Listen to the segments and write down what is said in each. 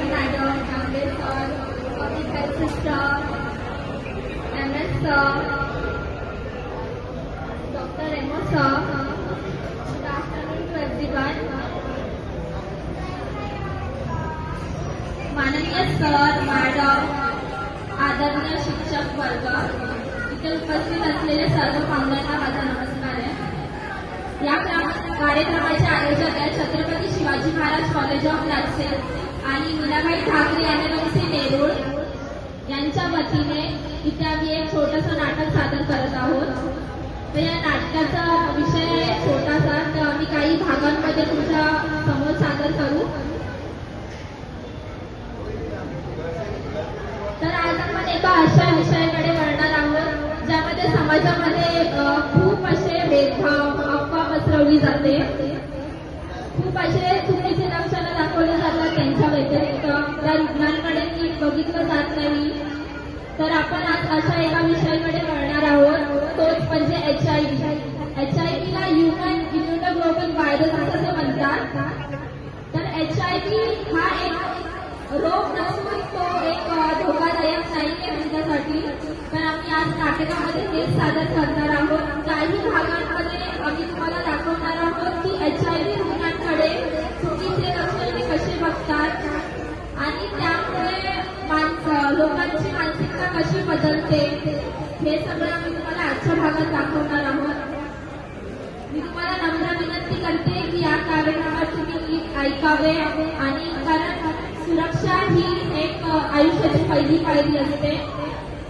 Madam, Jambhe sir, public health sister, MS sir, doctor Emo sir, good afternoon to everyone. माननीय sir, madam, आदरणीय शिक्षक वर्ग, इथे उपस्थित असलेले सर्व पाहुण्यांना माझा नमस्कार आहे. या कार्यक्रमाचे आयोजक आहे Chhatrapati Shivaji Maharaj college of nursing आणि मीनाबाई ठाकरे एमएमसी नेरूळ यांच्या वतीने इथे आम्ही एक छोटंसं नाटक सादर करत आहोत. तर या नाटकाचा विषय आहे छोटासा, तर आम्ही काही भागांमध्ये तुमच्या समोर सादर करू. तर आज आपण एका अशा विषयाकडे वळणार आहोत ज्यामध्ये समाजामध्ये खूप असे भेदभाव, अफवा पसरवली जाते, खूप असे चुकीचे लक्षणं दाखवले जातात, त्यांच्या व्यतिरिक्त त्या रुग्णांकडे नीट बघितलं जात नाही. तर आपण आज अशा एका विषयाकडे वळणार आहोत, तोच म्हणजे HIV. HIV ला ह्युमन इम्युनोग्लोबुलिन व्हायरस असं म्हणतात. तर HIV हा एक रोग नसून तो एक धोकादायक नाहीये तुमच्यासाठी. तर आम्ही आज नाटकामध्ये हेच सादर करणार आहोत. काही भागांमध्ये आम्ही तुम्हाला दाखवणार आहोत की HIV रुग्णांकडे चुकीचे लक्षणे कसे बघतात आणि त्यामुळे लोकांची मानसिकता कशी बदलते, हे सगळं आम्ही तुम्हाला आजच्या भागात दाखवणार आहोत. मी तुम्हाला नम्र विनंती करते की या कार्यक्रमात तुम्ही ऐकावे, आणि कारण सुरक्षा ही एक आयुष्याची पहिली पायरी असते.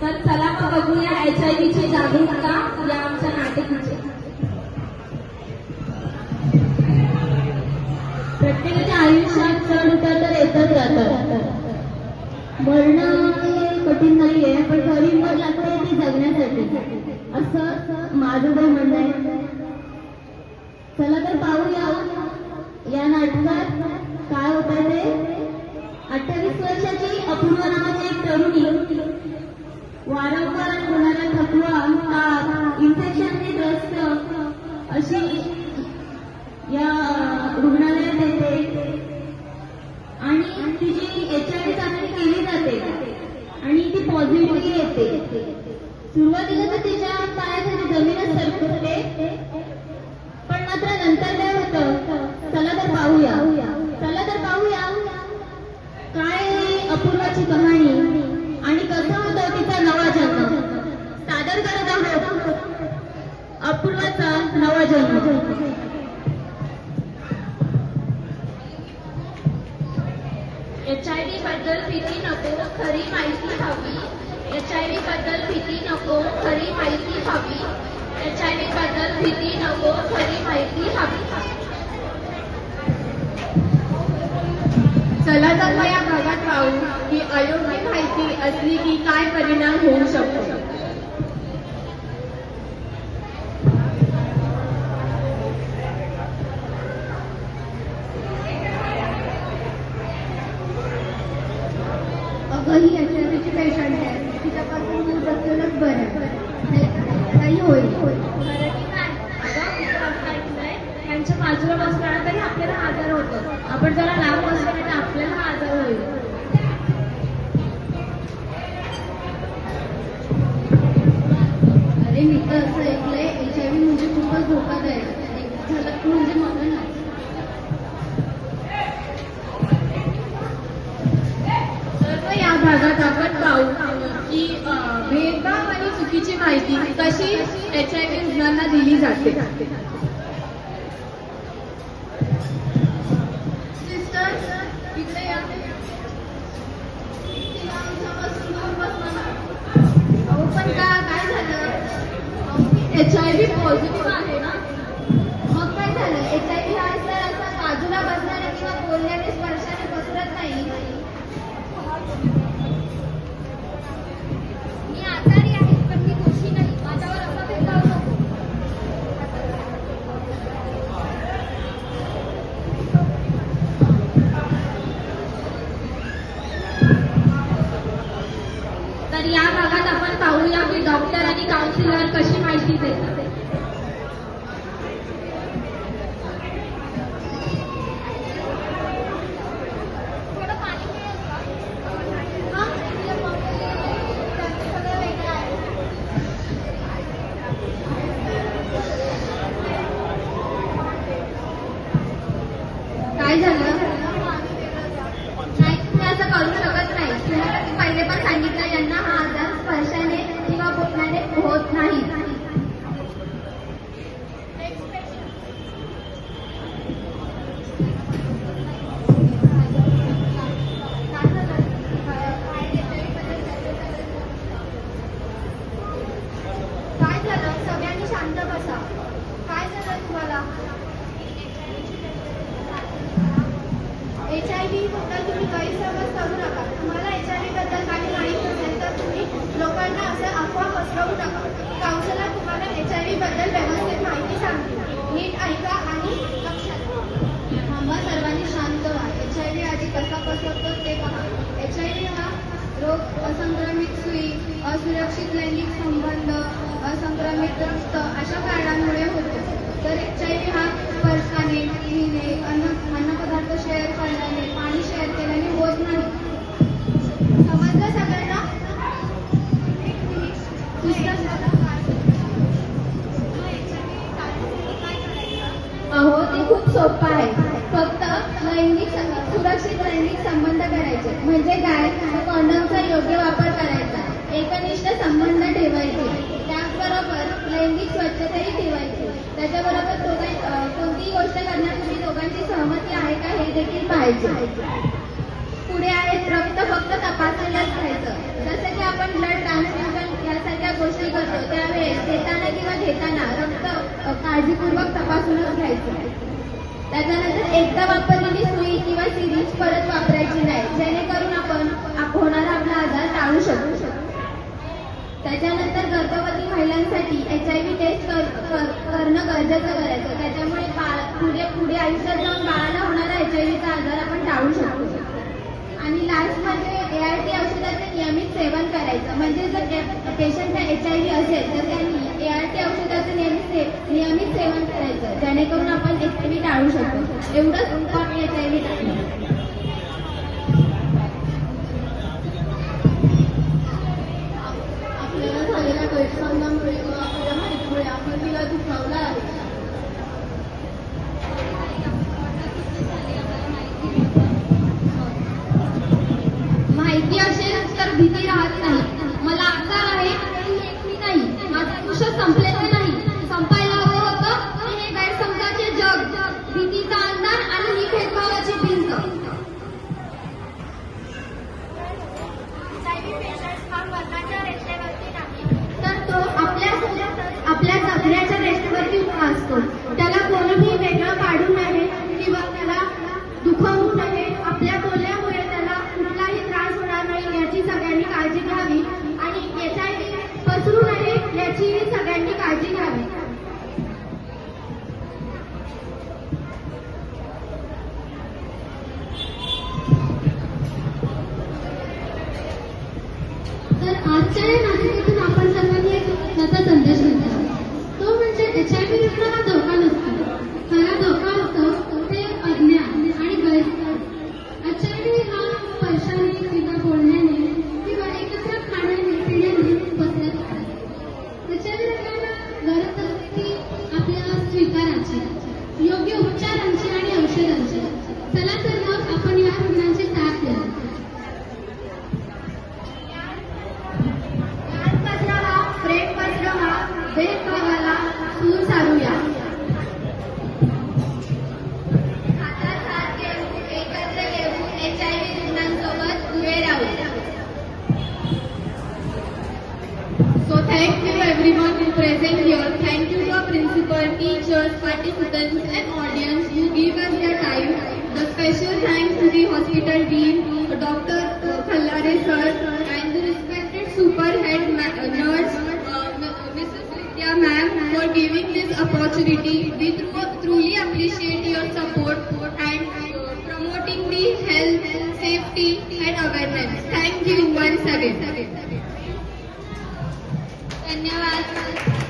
तर चला मग बघूया HIV ची जागरूकता या आमच्या नाटकाची. प्रत्येकाच्या आयुष्यात चढ उतार तर येतच राहतात. मरणं हे कठीण नाहीये, पण खरी हिंमत लागते ती जगण्यासाठी, असं माझं तर म्हणणं आहे. चला तर पाहूया या नाटकात काय होत आहे ते. 28 वर्षाची अपूर्व नावाची एक तरुणी वारंवार होणारा थकवा, ताप, इन्फेक्शनने ग्रस्त अशी या रुग्णालयात येते आणि तिची HIV चाचणी केली जाते आणि ती पॉझिटिव्ह येते. सुरुवातीला तर तिच्या पायाखाली जमीनच सरकते, पण मात्र नंतर काय होतं, चला तर पाहूया काय अपूर्वाची कहाणी आणि कसा होता तिचा नवा जन्म. सादर करत आहोत अपूर्वाचा नवा जन्म. HIV बद्दल भीती नको, खरी माहिती हवी. HIV बद्दल भीती नको, खरी माहिती हवी. HIV बद्दल भीती नको, खरी माहिती हवी. चला तर मग या भागात पाहू की अयोग्य माहिती असली की काय परिणाम होऊ शकतो. अगं ही HIVची पेशंट आहे, तिच्यापासून दूर बसलेलंच बरं, काही होईल. त्यांच्या बाजूला बसला तरी आपल्याला आजार होतो, आपण जरा लांब बसलो तर आपल्याला आजार होईल. अरे मी तर असं ऐकलंय HIV म्हणजे खूपच धोकादायक, झालं म्हणजे मरण. तर या भागात आपण पाहू की भेदभाव आणि चुकीची माहिती कशी HIV रुग्णांना दिली जाते. HIV पॉझिटिव्ह आहे ना, मग काय झालं. HIV हा असं बाजूला बसणारे किंवा बोलण्याने स्पर्शाने पसरत नाही. मी आजारी आहे पण मी दोषी नाही, माझ्यावर असा भेदभाव नको. तर या भागात आपण पाहूया की डॉक्टर आणि काउन्सिलर कशी माहिती देतात. HIV बद्दल काही माहित नसेल तर तुम्ही लोकांना असं अफवा पसरवू नका. काउन्सिलर तुम्हाला HIV बद्दल व्यवस्थित माहिती सांगतील. नीट ऐका आणि लक्षात घ्या. थांबा, सर्वांनी शांत व्हा. HIV आधी कसा पसरतो ते पहा. HIV हा रोग असंक्रमित सुई, असुरक्षित लैंगिक संबंध, असंक्रमित रक्त अशा कारणांमुळे होतो. तर HIV हा स्पर्शाने, पिणे, अन्नपदार्थ शेअर करण्याने, पाणी शेअर केल्याने होत नाही. समजलं सगळ्यांना? अहो ते खूप सोपं आहे. फक्त सुरक्षित लैंगिक संबंध करायचे. म्हणजे काय? कॉन्डमचा योग्य वापर करायचा, एकनिष्ठ संबंध ठेवायचे, त्याचबरोबर लैंगिक स्वच्छताही ठेवायची. त्याच्याबरोबर कोणतीही गोष्ट करण्यापूर्वी दोघांची सहमती आहे का हे देखील पाहायचे. पुढे आहेत रक्त फक्त तपासलेलंच घ्यायचं. जसं की आपण ब्लड ट्रान्सफ्युजन यासारख्या गोष्टी करतो त्यावेळेस देताना किंवा घेताना रक्त काळजीपूर्वक तपासूनच घ्यायचं. त्याच्यानंतर एकदा वापरलेली सुई किंवा सिरिंज परत वापरायची नाही, जेणेकरून आपण होणारा आपला आजार टाळू शकतो. त्याच्यानंतर गर्भवती महिलांसाठी HIV टेस्ट करणं गरजेचं करायचं. त्याच्यामुळे पुढे आयुष्यात जाऊन बाळाला होणारा HIVचा आजार आपण टाळू शकतो. आणि लास्ट म्हणजे ART औषधाचे नियमित सेवन करायचं. म्हणजे जर पेशंटला HIV असेल तर त्यांनी ART औषधाचं नियमित सेवन करायचं, जेणेकरून आपण HIV टाळू शकतो. एवढंच आपण HIV टाळू. आपल्याला झालेल्या गैरसमजामुळे व आपल्या माहितीमुळे आपण तिला दुखावला आहे. माहिती असेल तर भीती राहत नाही. मला आजार आहे पण मी एकटी नाही. माझं आयुष्य संपलेलं नाही, संपायला हवं होतं. हे गैरसमजाचे जग, भीतीचा अंधार आणि ही भेदभावाची भिंत. HIV पेशंट हा मरणाच्या रेषेवरती नाही, तर तो आपल्या जगण्याच्या रेषेवरती उभा असतो. त्याला कोणीही वेगळं काढू नये किंवा त्याला दुखवू नये. आपल्या बोलण्यामुळे त्याला कुठलाही त्रास होणार नाही याची सगळ्यांनी काळजी घ्यावी आणि HIV पसरू नये याचीही सगळ्यांनी काळजी घ्यावी. तर आजच्या या नाटिकेतून आपण सर्वांनी एक महत्त्वाचा संदेश घेतला. तो म्हणजे HIV रुग्ण हा धोका नसतो. खरा धोका असतो ते अज्ञान आणि गैरसमज. HIV हा स्पर्शाने किंवा बोलण्याने किंवा एकत्र खाण्याने पिण्याने पसरत असतो. HIV रुग्णांना गरज असते की आपल्या स्वीकाराची, योग्य उपचारांची आणि औषधांची. चला तर मग आपण या रुग्णांची साथ द्या. प्रेम पसरवा, भेदभावाला सूर सारूया. हातात हात घेऊन एकत्र येऊन HIV रुग्णांसोबत उभे राहू. So thank you everyone who present here. Thank you to our principal, teachers, participants and audience who give us their time. The special thanks to the hospital dean, Dr. Khallare sir, and the respected super head nurse, Mrs. Vidya ma'am, for giving this opportunity. We truly appreciate your support and promoting the health, safety and awareness. Thank you once again. धन्यवाद.